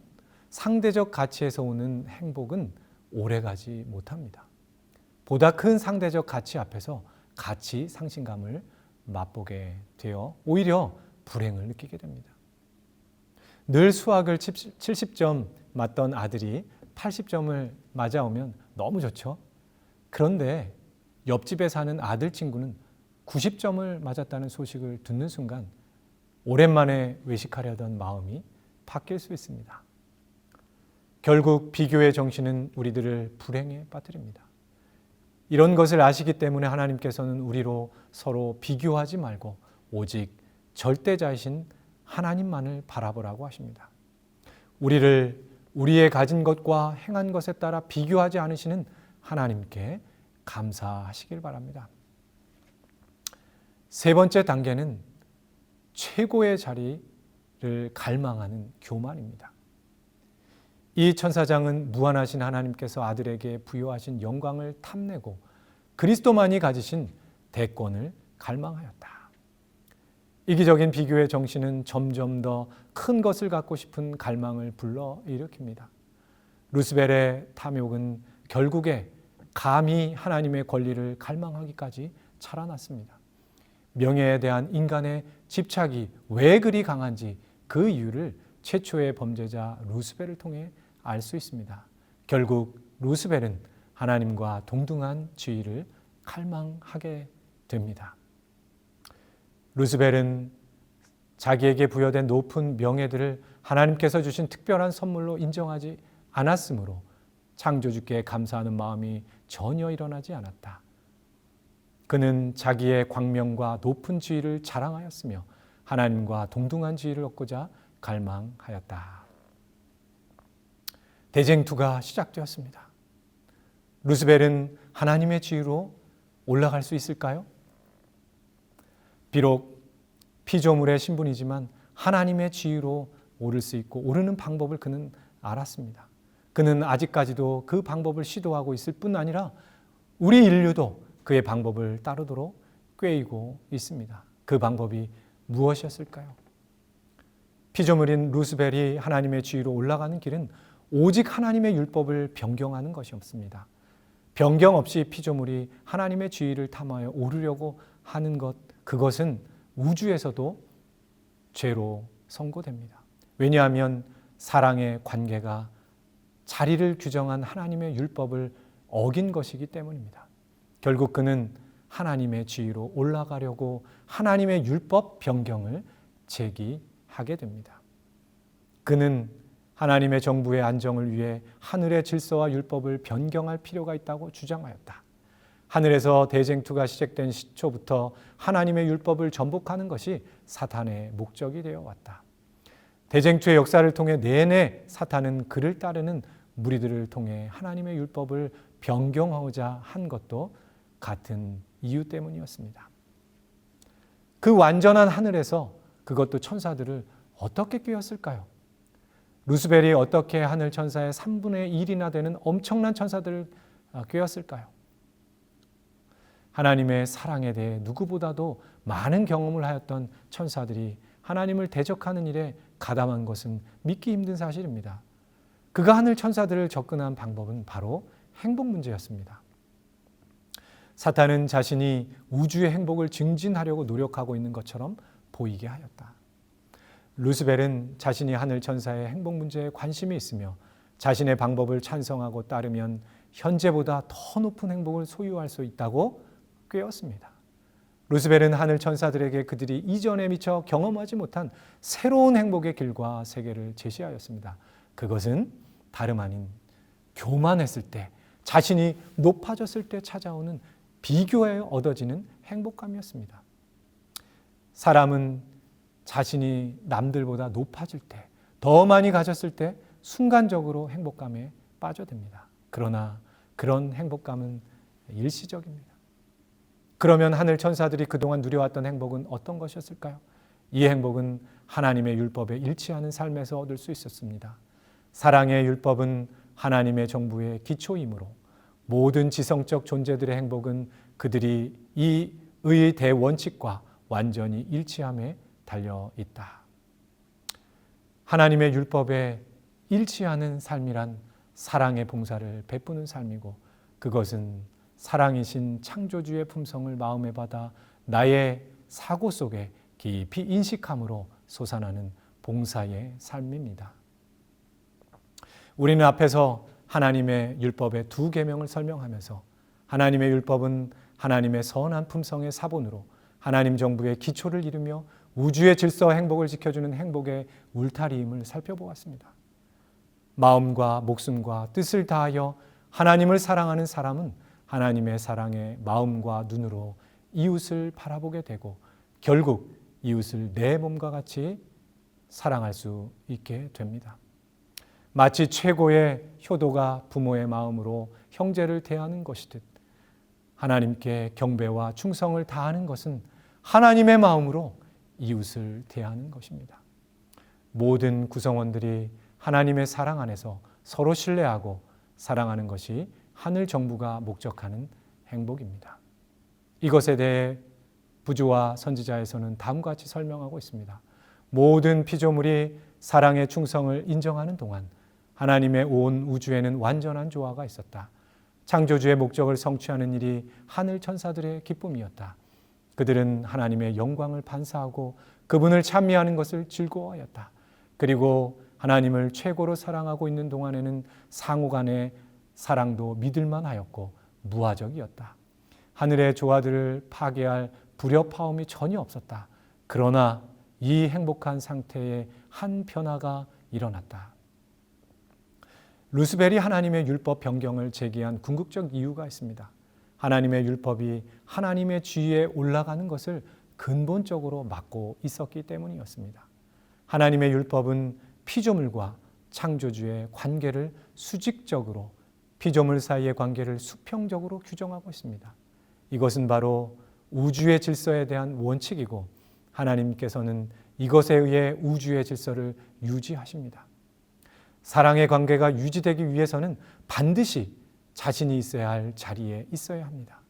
상대적 가치에서 오는 행복은 오래가지 못합니다. 보다 큰 상대적 가치 앞에서 가치 상실감을 맛보게 되어 오히려 불행을 느끼게 됩니다. 늘 수학을 70점 맞던 아들이 80점을 맞아오면 너무 좋죠. 그런데 옆집에 사는 아들 친구는 90점을 맞았다는 소식을 듣는 순간 오랜만에 외식하려던 마음이 바뀔 수 있습니다. 결국 비교의 정신은 우리들을 불행에 빠뜨립니다. 이런 것을 아시기 때문에 하나님께서는 우리로 서로 비교하지 말고 오직 절대자이신 하나님만을 바라보라고 하십니다. 우리를 우리의 가진 것과 행한 것에 따라 비교하지 않으시는 하나님께 감사하시길 바랍니다. 세 번째 단계는 최고의 자리를 갈망하는 교만입니다. 이 천사장은 무한하신 하나님께서 아들에게 부여하신 영광을 탐내고 그리스도만이 가지신 대권을 갈망하였다. 이기적인 비교의 정신은 점점 더 큰 것을 갖고 싶은 갈망을 불러일으킵니다. 루스벨의 탐욕은 결국에 감히 하나님의 권리를 갈망하기까지 자라났습니다. 명예에 대한 인간의 집착이 왜 그리 강한지 그 이유를 최초의 범죄자 루스벨을 통해 알 수 있습니다. 결국 루스벨은 하나님과 동등한 지위를 갈망하게 됩니다. 루스벨은 자기에게 부여된 높은 명예들을 하나님께서 주신 특별한 선물로 인정하지 않았으므로 창조주께 감사하는 마음이 전혀 일어나지 않았다. 그는 자기의 광명과 높은 지위를 자랑하였으며 하나님과 동등한 지위를 얻고자 갈망하였다. 대쟁투가 시작되었습니다. 루스벨은 하나님의 지위로 올라갈 수 있을까요? 비록 피조물의 신분이지만 하나님의 지위로 오를 수 있고 오르는 방법을 그는 알았습니다. 그는 아직까지도 그 방법을 시도하고 있을 뿐 아니라 우리 인류도 그의 방법을 따르도록 꾀이고 있습니다. 그 방법이 무엇이었을까요? 피조물인 루스벨이 하나님의 지위로 올라가는 길은 오직 하나님의 율법을 변경하는 것이 없습니다. 변경 없이 피조물이 하나님의 지위를 탐하여 오르려고 하는 것, 그것은 우주에서도 죄로 선고됩니다. 왜냐하면 사랑의 관계가 자리를 규정한 하나님의 율법을 어긴 것이기 때문입니다. 결국 그는 하나님의 지위로 올라가려고 하나님의 율법 변경을 제기하게 됩니다. 그는 하나님의 정부의 안정을 위해 하늘의 질서와 율법을 변경할 필요가 있다고 주장하였다. 하늘에서 대쟁투가 시작된 시초부터 하나님의 율법을 전복하는 것이 사탄의 목적이 되어 왔다. 대쟁투의 역사를 통해 내내 사탄은 그를 따르는 무리들을 통해 하나님의 율법을 변경하고자 한 것도 같은 이유 때문이었습니다. 그 완전한 하늘에서 그것도 천사들을 어떻게 꾀었을까요? 루스벨이 어떻게 하늘 천사의 3분의 1이나 되는 엄청난 천사들을 꾀었을까요? 하나님의 사랑에 대해 누구보다도 많은 경험을 하였던 천사들이 하나님을 대적하는 일에 가담한 것은 믿기 힘든 사실입니다. 그가 하늘 천사들을 접근한 방법은 바로 행복 문제였습니다. 사탄은 자신이 우주의 행복을 증진하려고 노력하고 있는 것처럼 보이게 하였다. 루스벨은 자신이 하늘 천사의 행복 문제에 관심이 있으며 자신의 방법을 찬성하고 따르면 현재보다 더 높은 행복을 소유할 수 있다고 꾀었습니다. 루스벨은 하늘 천사들에게 그들이 이전에 미처 경험하지 못한 새로운 행복의 길과 세계를 제시하였습니다. 그것은 다름 아닌 교만했을 때, 자신이 높아졌을 때 찾아오는 비교에 얻어지는 행복감이었습니다. 사람은 자신이 남들보다 높아질 때, 더 많이 가졌을 때 순간적으로 행복감에 빠져듭니다. 그러나 그런 행복감은 일시적입니다. 그러면 하늘 천사들이 그동안 누려왔던 행복은 어떤 것이었을까요? 이 행복은 하나님의 율법에 일치하는 삶에서 얻을 수 있었습니다. 사랑의 율법은 하나님의 정부의 기초이므로 모든 지성적 존재들의 행복은 그들이 이 의의 대원칙과 완전히 일치함에 달려 있다. 하나님의 율법에 일치하는 삶이란 사랑의 봉사를 베푸는 삶이고, 그것은 사랑이신 창조주의 품성을 마음에 받아 나의 사고 속에 깊이 인식함으로 솟아나는 봉사의 삶입니다. 우리는 앞에서 하나님의 율법의 두 계명을 설명하면서 하나님의 율법은 하나님의 선한 품성의 사본으로 하나님 정부의 기초를 이루며 우주의 질서와 행복을 지켜주는 행복의 울타리임을 살펴보았습니다. 마음과 목숨과 뜻을 다하여 하나님을 사랑하는 사람은 하나님의 사랑의 마음과 눈으로 이웃을 바라보게 되고 결국 이웃을 내 몸과 같이 사랑할 수 있게 됩니다. 마치 최고의 효도가 부모의 마음으로 형제를 대하는 것이듯 하나님께 경배와 충성을 다하는 것은 하나님의 마음으로 이웃을 대하는 것입니다. 모든 구성원들이 하나님의 사랑 안에서 서로 신뢰하고 사랑하는 것이 하늘 정부가 목적하는 행복입니다. 이것에 대해 부조와 선지자에서는 다음과 같이 설명하고 있습니다. 모든 피조물이 사랑의 충성을 인정하는 동안 하나님의 온 우주에는 완전한 조화가 있었다. 창조주의 목적을 성취하는 일이 하늘 천사들의 기쁨이었다. 그들은 하나님의 영광을 반사하고 그분을 찬미하는 것을 즐거워하였다. 그리고 하나님을 최고로 사랑하고 있는 동안에는 상호간의 사랑도 믿을만 하였고 무화적이었다. 하늘의 조화들을 파괴할 불협화음이 전혀 없었다. 그러나 이 행복한 상태에 한 변화가 일어났다. 루스벨이 하나님의 율법 변경을 제기한 궁극적 이유가 있습니다. 하나님의 율법이 하나님의 지위에 올라가는 것을 근본적으로 막고 있었기 때문이었습니다. 하나님의 율법은 피조물과 창조주의 관계를 수직적으로, 피조물 사이의 관계를 수평적으로 규정하고 있습니다. 이것은 바로 우주의 질서에 대한 원칙이고 하나님께서는 이것에 의해 우주의 질서를 유지하십니다. 사랑의 관계가 유지되기 위해서는 반드시 자신이 있어야 할 자리에 있어야 합니다.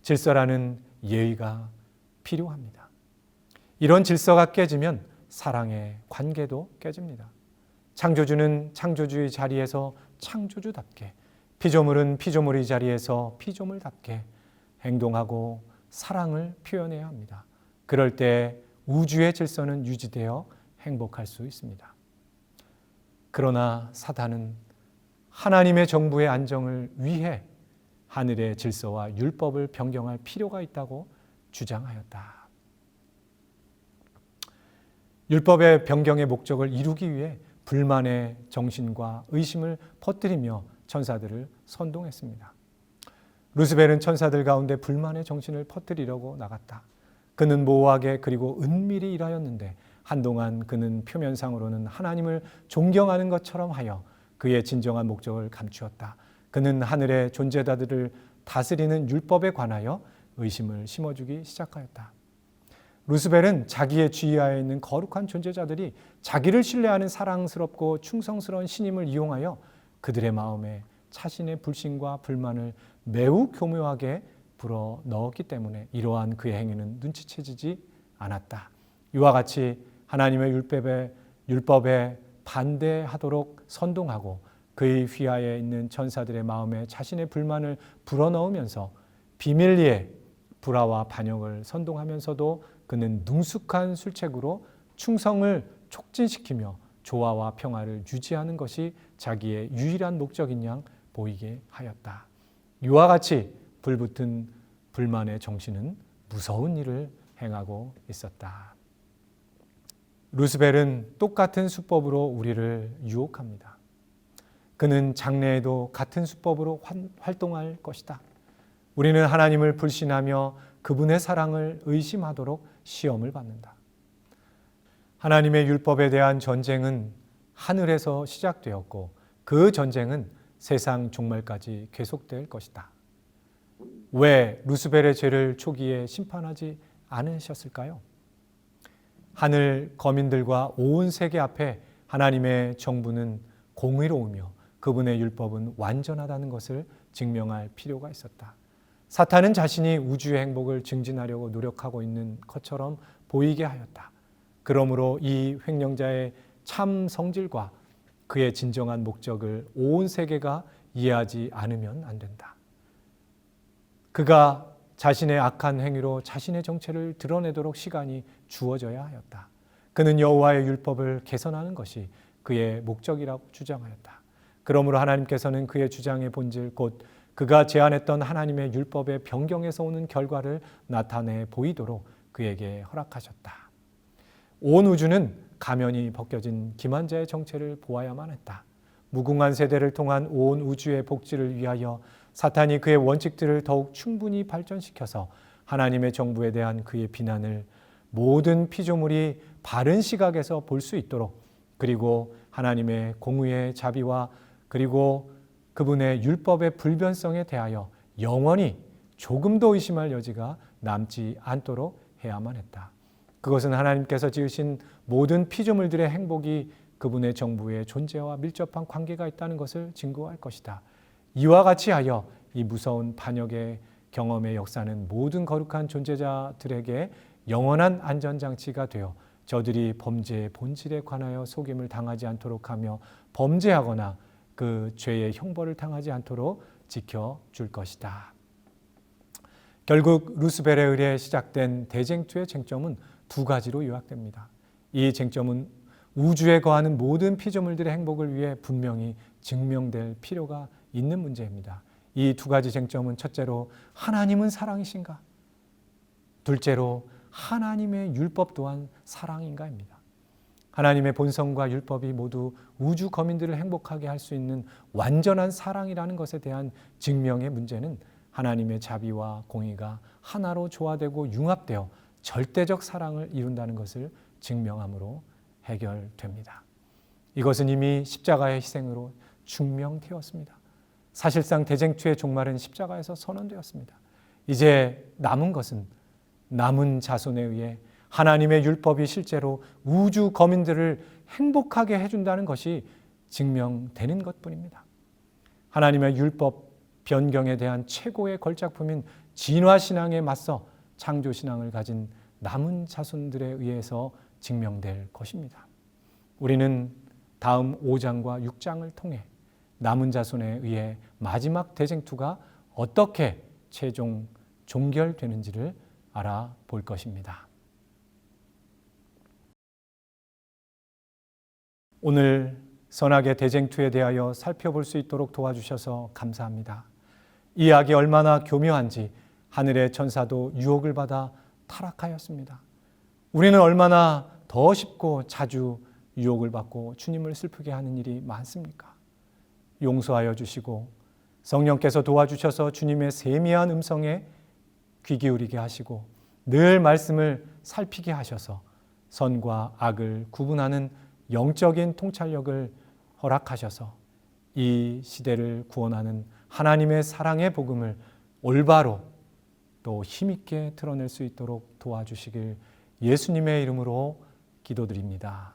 질서라는 예의가 필요합니다. 이런 질서가 깨지면 사랑의 관계도 깨집니다. 창조주는 창조주의 자리에서 창조주답게, 피조물은 피조물의 자리에서 피조물답게 행동하고 사랑을 표현해야 합니다. 그럴 때 우주의 질서는 유지되어 행복할 수 있습니다. 그러나 사단은 하나님의 정부의 안정을 위해 하늘의 질서와 율법을 변경할 필요가 있다고 주장하였다. 율법의 변경의 목적을 이루기 위해 불만의 정신과 의심을 퍼뜨리며 천사들을 선동했습니다. 루스벨은 천사들 가운데 불만의 정신을 퍼뜨리려고 나갔다. 그는 모호하게 그리고 은밀히 일하였는데 한동안 그는 표면상으로는 하나님을 존경하는 것처럼 하여 그의 진정한 목적을 감추었다. 그는 하늘의 존재자들을 다스리는 율법에 관하여 의심을 심어주기 시작하였다. 루스벨은 자기의 지휘하에 있는 거룩한 존재자들이 자기를 신뢰하는 사랑스럽고 충성스러운 신임을 이용하여 그들의 마음에 자신의 불신과 불만을 매우 교묘하게 불어넣었기 때문에 이러한 그의 행위는 눈치채지지 않았다. 이와 같이 하나님의 율법에 반대하도록 선동하고 그의 휘하에 있는 천사들의 마음에 자신의 불만을 불어넣으면서 비밀리에 불화와 반역을 선동하면서도 그는 능숙한 술책으로 충성을 촉진시키며 조화와 평화를 유지하는 것이 자기의 유일한 목적인 양 보이게 하였다. 이와 같이 불붙은 불만의 정신은 무서운 일을 행하고 있었다. 루스벨은 똑같은 수법으로 우리를 유혹합니다. 그는 장래에도 같은 수법으로 활동할 것이다. 우리는 하나님을 불신하며 그분의 사랑을 의심하도록 시험을 받는다. 하나님의 율법에 대한 전쟁은 하늘에서 시작되었고 그 전쟁은 세상 종말까지 계속될 것이다. 왜 루스벨의 죄를 초기에 심판하지 않으셨을까요? 하늘 거민들과 온 세계 앞에 하나님의 정부는 공의로우며 그분의 율법은 완전하다는 것을 증명할 필요가 있었다. 사탄은 자신이 우주의 행복을 증진하려고 노력하고 있는 것처럼 보이게 하였다. 그러므로 이 횡령자의 참 성질과 그의 진정한 목적을 온 세계가 이해하지 않으면 안 된다. 그가 자신의 악한 행위로 자신의 정체를 드러내도록 시간이 주어져야 하였다. 그는 여호와의 율법을 개선하는 것이 그의 목적이라고 주장하였다. 그러므로 하나님께서는 그의 주장의 본질 곧 그가 제안했던 하나님의 율법의 변경에서 오는 결과를 나타내 보이도록 그에게 허락하셨다. 온 우주는 가면이 벗겨진 기만자의 정체를 보아야만 했다. 무궁한 세대를 통한 온 우주의 복지를 위하여 사탄이 그의 원칙들을 더욱 충분히 발전시켜서 하나님의 정부에 대한 그의 비난을 모든 피조물이 바른 시각에서 볼 수 있도록, 그리고 하나님의 공의의 자비와 그리고 그분의 율법의 불변성에 대하여 영원히 조금도 의심할 여지가 남지 않도록 해야만 했다. 그것은 하나님께서 지으신 모든 피조물들의 행복이 그분의 정부의 존재와 밀접한 관계가 있다는 것을 증거할 것이다. 이와 같이 하여 이 무서운 반역의 경험의 역사는 모든 거룩한 존재자들에게 영원한 안전장치가 되어 저들이 범죄의 본질에 관하여 속임을 당하지 않도록 하며 범죄하거나 그 죄의 형벌을 당하지 않도록 지켜줄 것이다. 결국 루스벨에 의해 시작된 대쟁투의 쟁점은 두 가지로 요약됩니다. 이 쟁점은 우주에 거하는 모든 피조물들의 행복을 위해 분명히 증명될 필요가 있는 문제입니다. 이 두 가지 쟁점은 첫째로 하나님은 사랑이신가? 둘째로 하나님의 율법 또한 사랑인가입니다. 하나님의 본성과 율법이 모두 우주 거민들을 행복하게 할 수 있는 완전한 사랑이라는 것에 대한 증명의 문제는 하나님의 자비와 공의가 하나로 조화되고 융합되어 절대적 사랑을 이룬다는 것을 증명함으로 해결됩니다. 이것은 이미 십자가의 희생으로 증명되었습니다. 사실상 대쟁투의 종말은 십자가에서 선언되었습니다. 이제 남은 것은 남은 자손에 의해 하나님의 율법이 실제로 우주 거민들을 행복하게 해준다는 것이 증명되는 것뿐입니다. 하나님의 율법 변경에 대한 최고의 걸작품인 진화신앙에 맞서 창조신앙을 가진 남은 자손들에 의해서 증명될 것입니다. 우리는 다음 5장과 6장을 통해 남은 자손에 의해 마지막 대쟁투가 어떻게 최종 종결되는지를 알아볼 것입니다. 오늘 선악의 대쟁투에 대하여 살펴볼 수 있도록 도와주셔서 감사합니다. 이 악이 얼마나 교묘한지 하늘의 천사도 유혹을 받아 타락하였습니다. 우리는 얼마나 더 쉽고 자주 유혹을 받고 주님을 슬프게 하는 일이 많습니까? 용서하여 주시고 성령께서 도와주셔서 주님의 세미한 음성에 귀 기울이게 하시고 늘 말씀을 살피게 하셔서 선과 악을 구분하는 영적인 통찰력을 허락하셔서 이 시대를 구원하는 하나님의 사랑의 복음을 올바로 또 힘있게 드러낼 수 있도록 도와주시길 예수님의 이름으로 기도드립니다.